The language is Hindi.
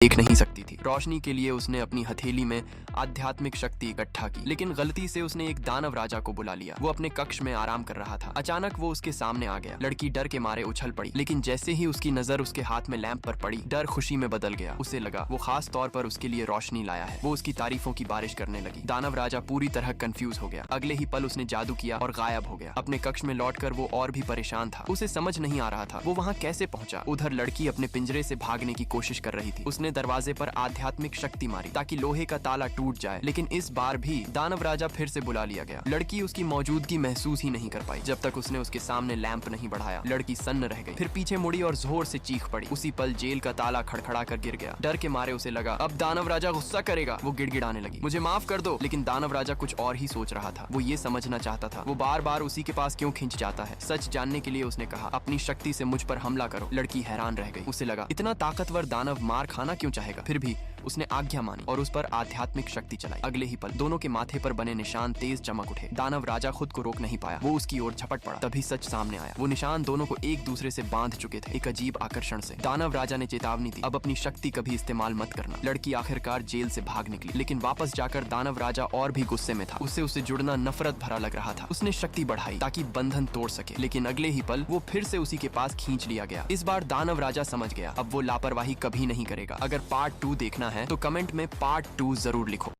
देख नहीं सकती थी। रोशनी के लिए उसने अपनी हथेली में आध्यात्मिक शक्ति इकट्ठा की, लेकिन गलती से उसने एक दानव राजा को बुला लिया। वो अपने कक्ष में आराम कर रहा था। अचानक वो उसके सामने आ गया। लड़की डर के मारे उछल पड़ी, लेकिन जैसे ही उसकी नजर उसके हाथ में लैंप पर पड़ी, डर खुशी में बदल गया। उसे लगा वो खास तौर पर उसके लिए रोशनी लाया है। वो उसकी तारीफों की बारिश करने लगी। दानव राजा पूरी तरह कंफ्यूज हो गया। अगले ही पल उसने जादू किया और गायब हो गया। अपने कक्ष में लौटकर वो और भी परेशान था। उसे समझ नहीं आ रहा था वो वहाँ कैसे पहुंचा। उधर लड़की अपने पिंजरे से भागने की कोशिश कर रही थी। उसने दरवाजे पर आध्यात्मिक शक्ति मारी ताकि लोहे का ताला टूट जाए, लेकिन इस बार भी दानव राजा फिर से बुला लिया गया। लड़की उसकी मौजूदगी महसूस ही नहीं कर पाई जब तक उसने उसके सामने लैंप नहीं बढ़ाया। लड़की सन्न रह गई, फिर पीछे मुड़ी और जोर से चीख पड़ी। उसी पल जेल का ताला खड़खड़ा कर गिर गया। डर के मारे उसे लगा अब दानव राजा गुस्सा करेगा। वो गिड़गिड़ाने लगी, मुझे माफ कर दो। लेकिन दानव राजा कुछ और ही सोच रहा था। वो ये समझना चाहता था वो बार बार उसी के पास क्यों खिंच जाता है। सच जानने के लिए उसने कहा, अपनी शक्ति से मुझ पर हमला करो। लड़की हैरान रह गई। उसे लगा इतना ताकतवर दानव मार खाना क्यों चाहेगा। फिर भी उसने आज्ञा मानी और उस पर आध्यात्मिक शक्ति चलाई। अगले ही पल दोनों के माथे पर बने निशान तेज चमक उठे। दानव राजा खुद को रोक नहीं पाया। वो उसकी ओर झपट पड़ा। तभी सच सामने आया। वो निशान दोनों को एक दूसरे से बांध चुके थे, एक अजीब आकर्षण से। दानव राजा ने चेतावनी दी, अब अपनी शक्ति कभी इस्तेमाल मत करना। लड़की आखिरकार जेल से भाग निकली, लेकिन वापस जाकर दानव राजा और भी गुस्से में था। उसे जुड़ना नफरत भरा लग रहा था। उसने शक्ति बढ़ाई ताकि बंधन तोड़ सके, लेकिन अगले ही पल वो फिर से उसी के पास खींच लिया गया। इस बार दानव राजा समझ गया अब वो लापरवाही कभी नहीं करेगा। अगर पार्ट 2 देखना है तो कमेंट में पार्ट 2 जरूर लिखो।